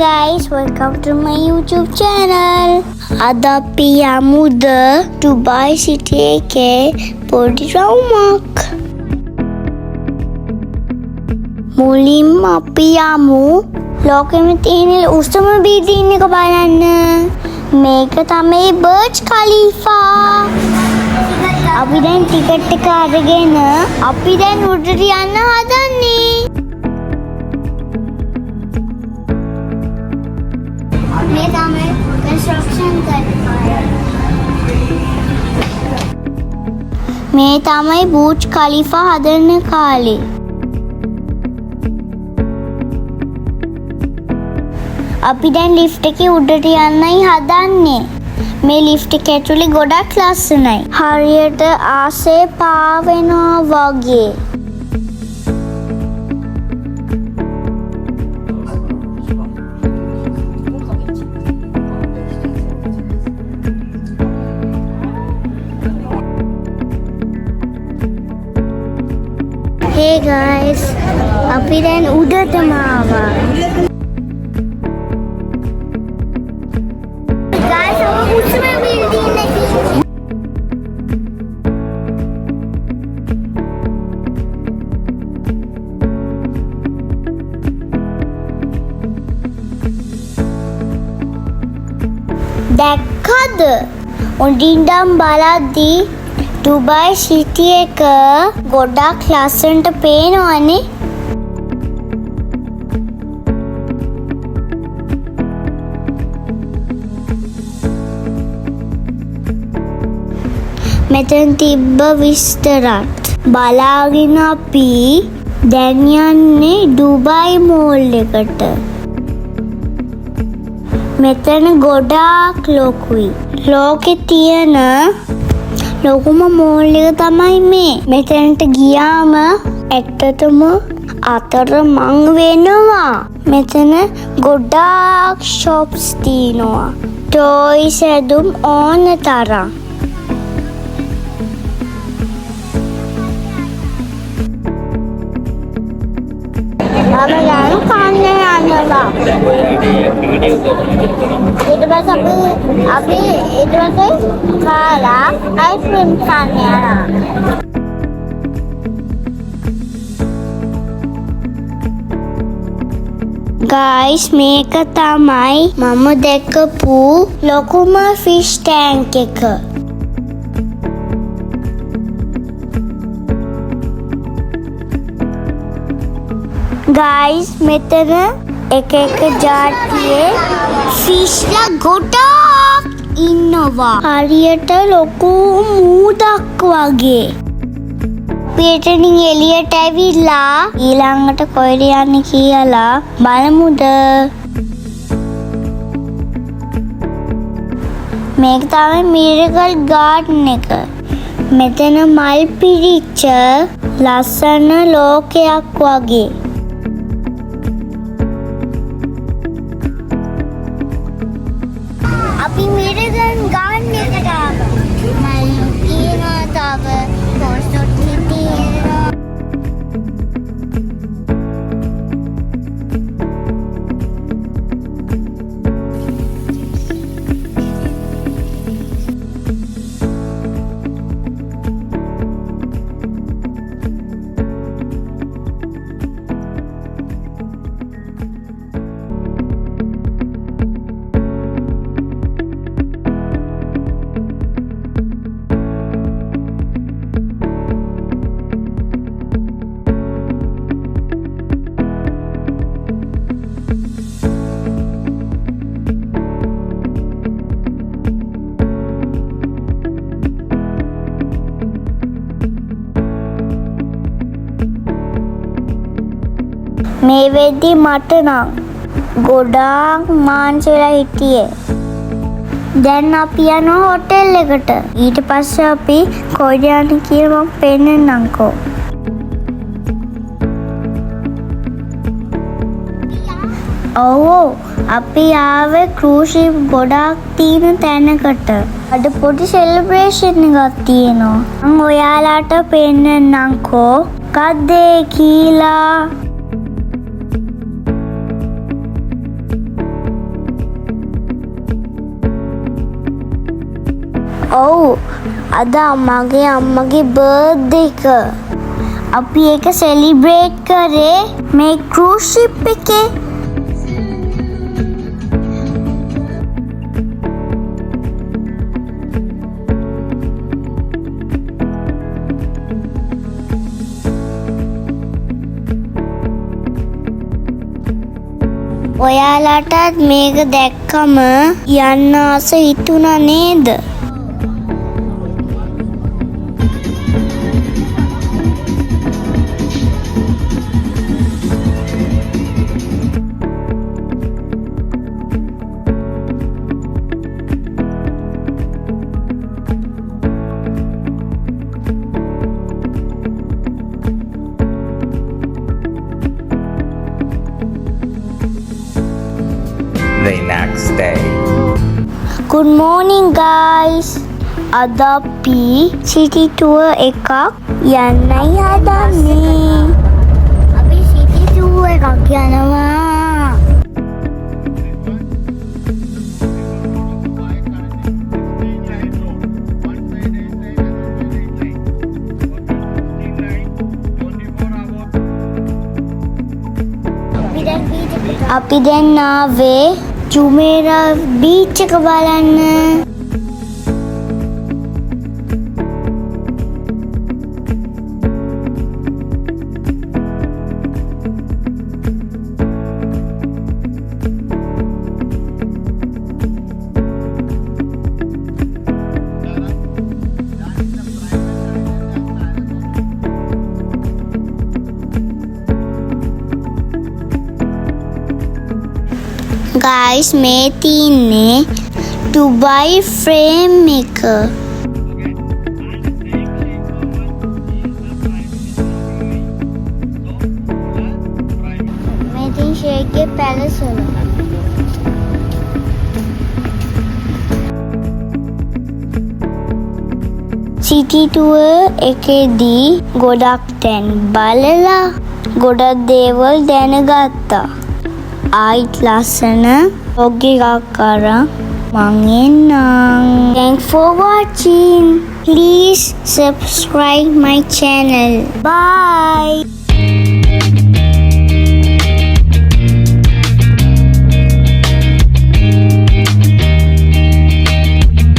guys, welcome to my YouTube channel. අද අපි යමුද Dubai සිටි එකේ පොඩි රවුමක්. මුලින්ම අපි යමු ලෝකෙම තියෙන උසම බිල්ඩින් එක බලන්න. මේක තමයි බර්ජ් ඛලීෆා. අපි දැන් ටිකට් එක අරගෙන අපි දැන් උඩට යන්න හදන්නේ. මේ තමයි කන්ස්ට්‍රක්ෂන් කරන්නේ. මේ තමයි බර්ජ් ඛලීෆා හදන කාලේ. අපි දැන් ලිෆ්ට් එකේ උඩට යන්නයි හදන්නේ. මේ ලිෆ්ට් එක ඇතුලේ ගොඩක් ලස්සනයි. හරියට ආසේ පාවෙනවා වගේ. Hey guys, අපි දැන් උඩටම ආවා. Guys, අපි උඩම බිල්ඩින් එකේ. දැක්කද? උඩින්දම් බලද්දී ඩුබායි සිටි එක ගොඩක් ලස්සනට පේනවනේ. මෙතන තිබ්බ විස්තරත් බලාගෙන අපි දැන් යන්නේ ඩුබායි මෝල් එකට. මෙතන ගොඩාක් ලොකුයි. ලෝකේ තියෙන ලොකුම මෝල් එක තමයි මේ. මෙතනට ගියාම ඇත්තටම අතරමං වෙනවා. මෙතන ගොඩාක් shops තියෙනවා. toys ඇඳුම් ඕන තරම්. අපි යන කන්නේ යනවා. ඊට පස්සේ අපි ඊට පස්සේ කාලා අයිස්ක්‍රීම් කන්න යනවා. Guys, මේක තමයි මම දැකපු ලොකුම ෆිෂ් ටැන්ක් එක. Guys, මෙතන එක ජාතියේ ෆිෂ්ලා ගොඩක් ඉන්නවා. හරියට ලොකු මූදක් වගේ. පිටනින් එළියට ඇවිල්ලා ඊළඟට කොහෙද යන්නේ කියලා බලමුද? මේක තමයි මිරකල් ගාඩන් එක. මෙතන මල් පිරිච්ච ලස්සන ලෝකයක් වගේ. අපි මිරකල් ගාඩන් එකට ආවා. මල් තියෙනවා තව පොස්ට් තියෙනවා. මේ වෙද්දි මට නම් ගොඩාක් මාංශ වෙලා හිටියේ. දැන් අපි යනවා හොටෙල් එකට. ඊට පස්සේ අපි කොහෙද යන්නේ කියලා මම පෙන්නන්නම්කෝ. අපි ආවේ cruise ship ගොඩාක් තියෙන තැනකට. අද පොඩි celebration එකක් තියෙනවා. මම ඔයාලට පෙන්නන්නම්කෝ. මොකක්ද කියලා? ඔව් අද මගේ අම්මගේ බර්ත්ඩේ එක. අපි ඒක සෙලිබ්‍රේට් කරේ මේ cruise ship එකේ. ඔයාලටත් මේක දැක්කම යන්න ආස හිතුණා නේද? The next day. Good morning guys. අද අපි city tour එකක් යන්නයි හදන්නේ. අපි city tour එකක් යනවා. අපි දැන් ආවේ ජුමේරා බීච් එක බලන්න. Guys, මේ තියන්නේ ඩුබයි ෆ්‍රේම් එක. මේ තින් ෂේක්ගේ පැලස් වල. සිටි ටුවර් එකේදී ගොඩක් තැන් බලලා ගොඩක් දේවල් දැනගත්තා. ආයිත් ලස්සන vlog එකක් අරන් මං එන්නම්. Thanks for watching. Please subscribe my channel. Bye.